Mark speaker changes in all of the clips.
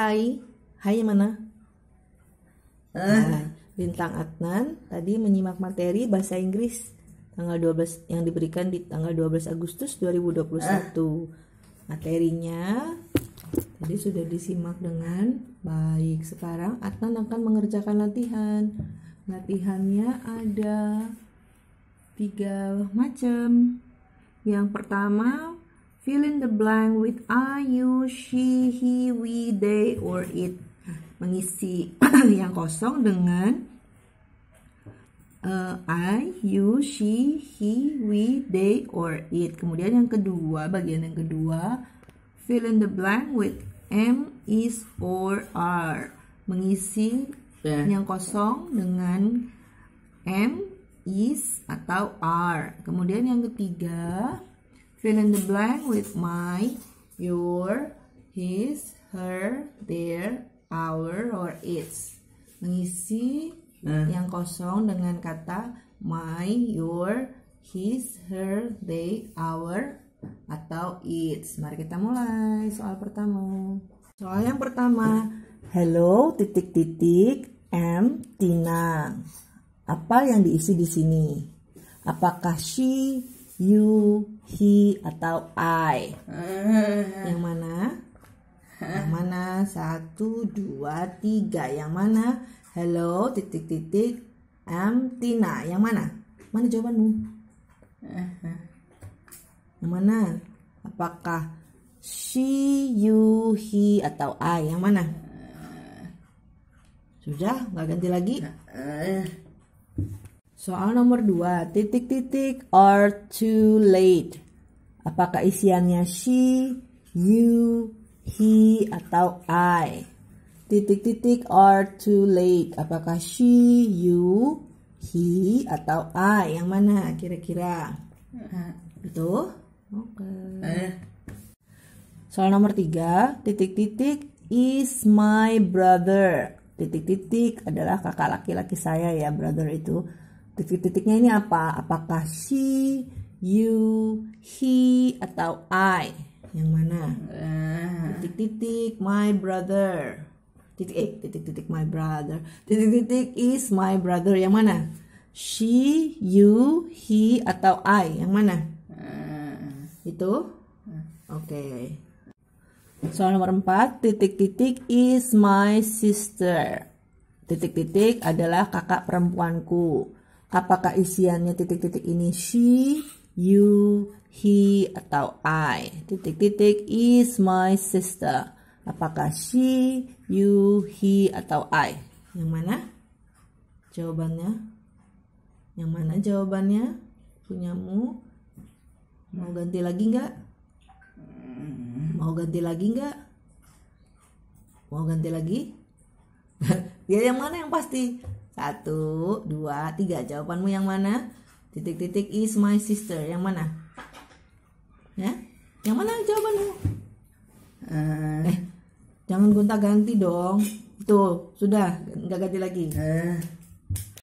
Speaker 1: Hai. Hai yang mana? Hai. Bintang Adnan tadi menyimak materi bahasa Inggris tanggal 12 yang diberikan di tanggal 12 Agustus 2021. Materinya tadi sudah disimak dengan baik. Sekarang Adnan akan mengerjakan latihan. Latihannya ada 3 macam. Yang pertama, fill in the blank with I, you, she, he, we, they, or it. Mengisi yang kosong dengan I, you, she, he, we, they, or it. Kemudian yang kedua, bagian yang kedua, fill in the blank with am, is, or are. Mengisi yang kosong dengan am, is, atau are. Kemudian yang ketiga, fill in the blank with my, your, his, her, their, our, or its. Mengisi yang kosong dengan kata my, your, his, her, they, our, atau its. Mari kita mulai soal pertama. Soal yang pertama, hello titik-titik am Tina. Apa yang diisi di sini? Apakah she, you, he, atau I? Yang mana? Yang mana? 1, 2, 3. Yang mana? Hello titik-titik am Tina. Yang mana? Mana jawabanmu? Yang mana? Apakah she, you, he, atau I? Yang mana? Sudah? Nggak ganti lagi? Soal nomor 2, titik-titik are too late. Apakah isiannya she, you, he, atau I? Titik-titik are too late. Apakah she, you, he, atau I? Yang mana kira-kira? Betul? Oke. Soal nomor 3, titik-titik is my brother. Titik-titik adalah kakak laki-laki saya ya, brother itu. Titik-titiknya ini apa? Apakah she, you, he, atau I? Yang mana? Titik-titik my brother. Titik-titik my brother. Titik-titik is my brother. Yang mana? She, you, he, atau I? Yang mana? Itu? Oke. Soal nomor 4, titik-titik is my sister. Titik-titik adalah kakak perempuanku. Apakah isiannya titik-titik ini she, you, he, atau I? Titik-titik is my sister. Apakah she, you, he, atau I? Yang mana jawabannya? Yang mana jawabannya? Punyamu? Mau ganti lagi nggak? Mau ganti lagi nggak? Mau ganti lagi? Ya yang mana yang pasti? 1, 2, 3. Jawabanmu yang mana? Titik-titik is my sister. Yang mana? Ya? Yang mana jawabanmu? Jangan gonta-ganti dong. Tuh, sudah. Nggak ganti lagi.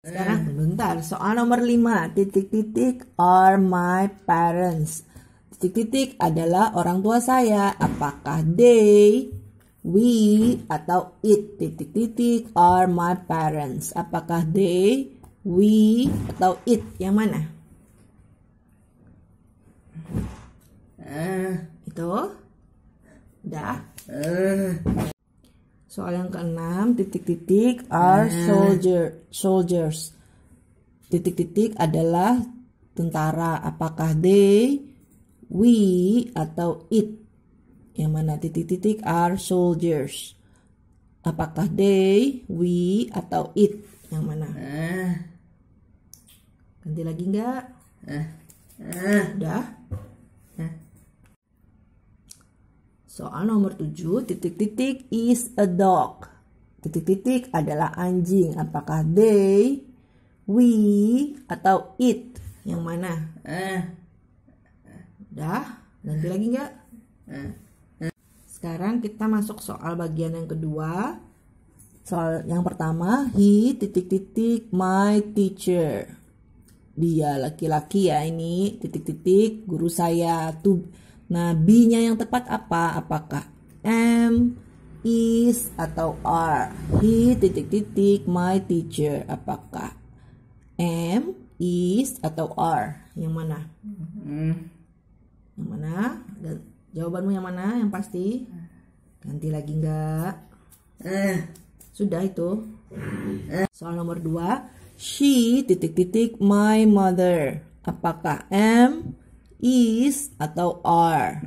Speaker 1: Sekarang, bentar. Soal nomor 5. Titik-titik are my parents. Titik-titik adalah orang tua saya. Apakah they, we, atau it? Titik-titik are my parents. Apakah they, we, atau it? Yang mana? Itu? Udah? Soal yang ke-6, titik-titik are soldiers. Titik-titik adalah tentara. Apakah they, we, atau it? Yang mana? Titik-titik are soldiers. Apakah they, we, atau it? Yang mana? Ganti lagi nggak? Udah? Soal nomor 7, titik-titik is a dog. Titik-titik adalah anjing. Apakah they, we, atau it? Yang mana? Udah? Ganti lagi nggak? Sekarang kita masuk soal bagian yang kedua. Soal yang pertama, he titik-titik my teacher. Dia laki-laki ya ini, titik-titik guru saya. Tuh. Nah, be-nya yang tepat apa? Apakah am, is atau are? He titik titik my teacher. Apakah am, is atau are? Yang mana? Yang mana? Jawabanmu yang mana? Yang pasti? Ganti lagi enggak? Sudah itu. Soal nomor 2. She titik titik my mother. Apakah am, is atau are?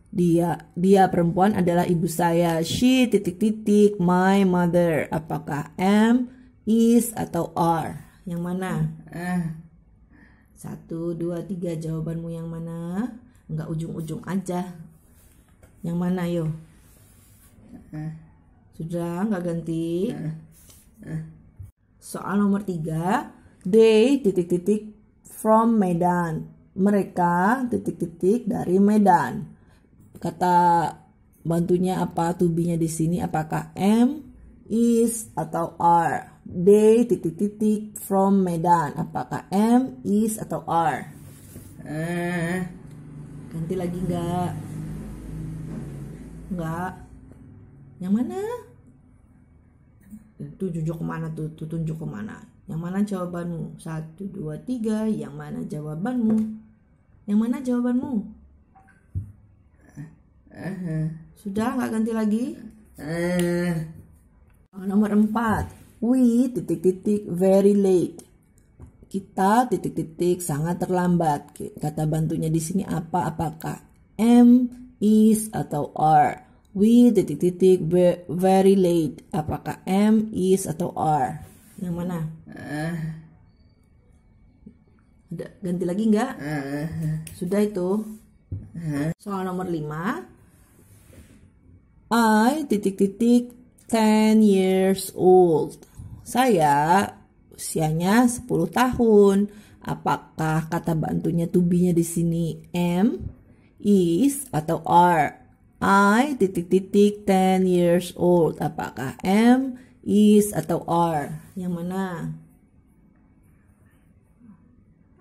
Speaker 1: Dia perempuan adalah ibu saya. She titik titik my mother. Apakah am, is atau are? Yang mana? 1, 2, 3. Jawabanmu yang mana? Enggak ujung-ujung aja. Yang mana yo? Sudah enggak ganti? Soal nomor 3. They titik titik from Medan. Mereka titik titik dari Medan. Kata bantunya apa? To be-nya di sini apakah am, is atau are? They titik titik from Medan. Apakah am, is atau are? Ganti lagi enggak? Enggak. Yang mana? Itu tunjuk kemana tuh? Tunjuk kemana? Yang mana jawabanmu? 1, 2, 3. Yang mana jawabanmu? Yang mana jawabanmu? Sudah nggak ganti lagi? Nomor 4. We titik titik very late. Kita titik titik sangat terlambat. Kata bantunya di sini apa? Apakah am, is atau are? We titik titik very late. Apakah am, is atau are? Yang mana? Ganti lagi nggak? Sudah itu. Soal nomor 5. I titik titik 10 years old. Saya usianya 10 tahun. Apakah kata bantunya to be-nya di sini am, is atau are? I titik titik 10 years old. Apakah am, is atau are? Yang mana?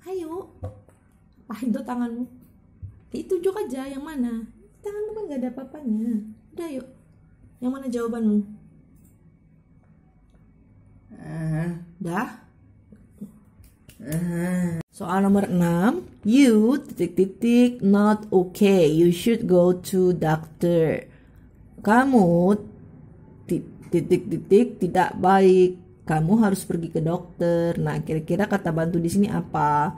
Speaker 1: Ayo, apain tuh tanganmu? Ditunjuk aja yang mana? Tanganmu kan gak ada apa-apanya. Udah yuk. Yang mana jawabanmu? Dah? Soal nomor 6. You titik titik not okay. You should go to doctor. Kamu titik titik tidak baik. Kamu harus pergi ke dokter. Nah, kira-kira kata bantu di sini apa?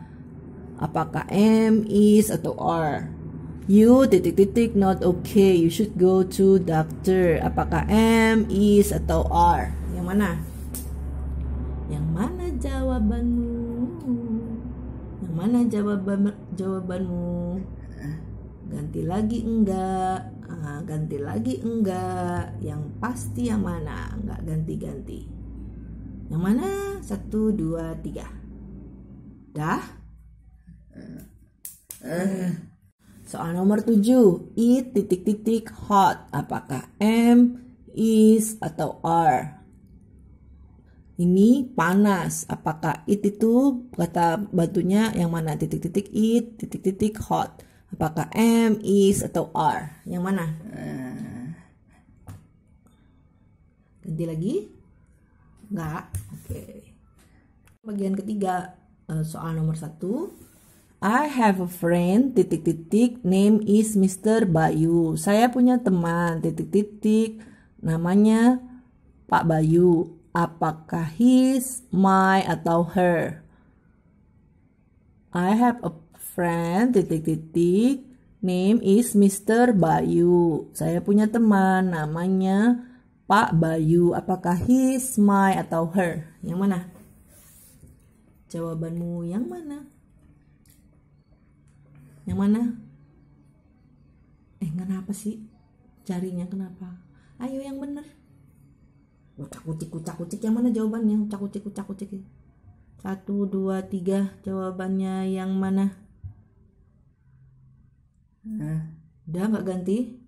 Speaker 1: Apakah am, is atau are? You titik titik not okay. You should go to doctor. Apakah am, is atau are? Yang mana? Yang mana jawabanmu? Yang mana jawabanmu? Ganti lagi enggak? Ganti lagi enggak? Yang pasti yang mana? Enggak ganti-ganti. Yang mana? 1, 2, 3. Dah? Soal nomor 7. It titik titik hot. Apakah am, is atau are? Ini panas. Apakah it itu kata bantunya yang mana? Titik titik it titik titik hot. Apakah am, is atau are? Yang mana? Ganti lagi? Enggak. Oke. Bagian ketiga, soal nomor 1. I have a friend titik titik name is Mr. Bayu. Saya punya teman titik titik namanya Pak Bayu. Apakah his, my atau her? I have a friend titik titik name is Mr. Bayu. Saya punya teman namanya Pak Bayu. Apakah his, my atau her? Yang mana? Jawabanmu yang mana? Yang mana? Kenapa sih? Carinya kenapa? Ayo yang bener. Kucak-kucik yang mana jawabannya? Kucak-kucik. 1, 2, 3. Jawabannya yang mana? Udah nggak ganti?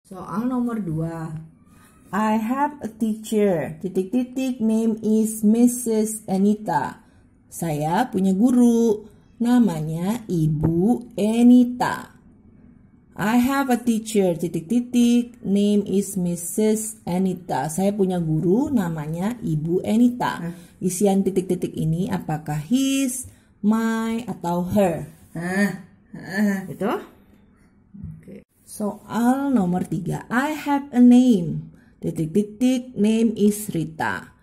Speaker 1: Soal nomor 2. I have a teacher. Titik titik name is Mrs. Anita. Saya punya guru. Namanya Ibu Anita. I have a teacher, titik titik, name is Mrs. Anita. Saya punya guru namanya Ibu Anita. Isian titik titik ini apakah his, my, atau her? Itu? Okay. Soal nomor 3. I have a name, titik titik, name is Rita.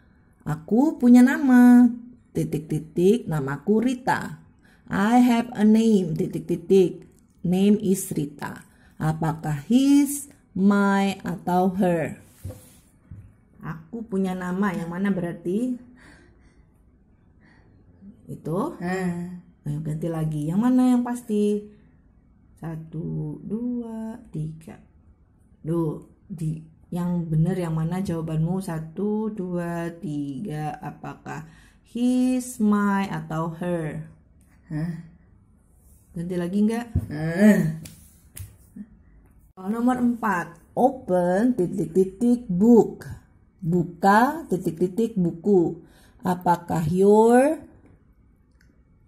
Speaker 1: Aku punya nama, titik titik, namaku Rita. I have a name, titik titik, name is Rita. Apakah his, my, atau her? Aku punya nama, yang mana berarti? Itu? Ayo ganti lagi. Yang mana yang pasti? 1, 2, 3. Yang benar yang mana jawabanmu? 1, 2, 3. Apakah his, my, atau her? Ganti lagi enggak? Nomor 4. Open titik titik book. Buka titik titik buku. Apakah your,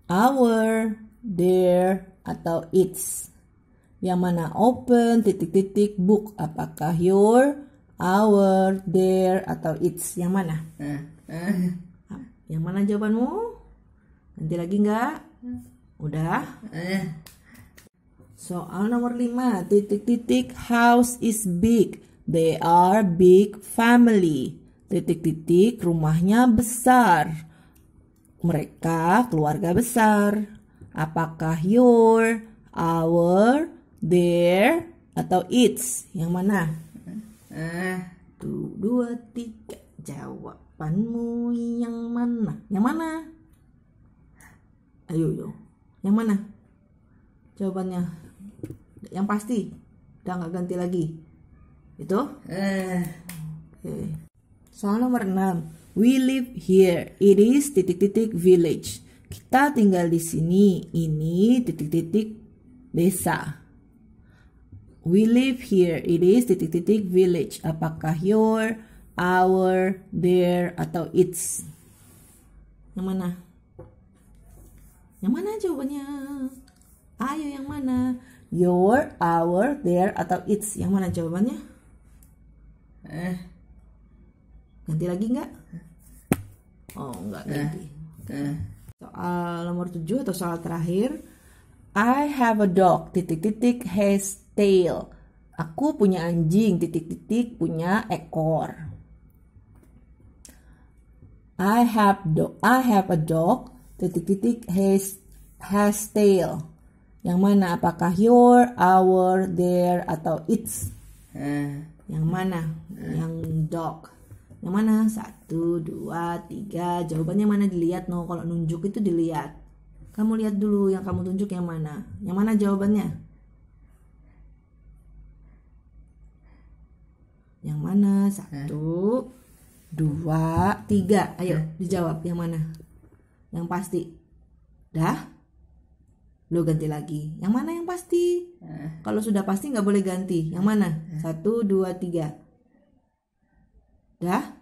Speaker 1: our, their, atau its? Yang mana open titik titik book? Apakah your, our, their, atau its? Yang mana? Yang mana jawabanmu? Ganti lagi enggak? Udah? Soal nomor 5. Titik titik house is big. They are big family. Titik titik rumahnya besar. Mereka keluarga besar. Apakah your, our, their, atau its? Yang mana? 1, 2, 3. Jawabanmu yang mana? Yang mana? Ayo. Yang mana? Jawabannya yang pasti. Udah nggak ganti lagi. Itu? Okay. Soal nomor 6. We live here. It is titik titik village. Kita tinggal di sini. Ini titik titik desa. We live here. It is titik titik village. Apakah your, our, their, atau its? Yang mana? Yang mana jawabannya? Ayo yang mana? Your, our, their, atau its? Yang mana jawabannya? Ganti lagi enggak? Oh, enggak ganti. Soal nomor 7 atau soal terakhir. I have a dog, titik titik, has tail. Aku punya anjing, titik titik, punya ekor. I have a dog, titik titik, has tail. Yang mana? Apakah your, our, their, atau its? Yang mana? Yang dog. Yang mana? 1, 2, 3. Jawabannya mana? Dilihat no. Kalau nunjuk itu dilihat. Kamu lihat dulu yang kamu tunjuk yang mana. Yang mana jawabannya? Yang mana? 1, 2, 3. Ayo dijawab yang mana? Yang pasti. Dah? Lo ganti lagi. Yang mana yang pasti? Kalau sudah pasti nggak boleh ganti. Yang mana? 1, 2, 3. Dah?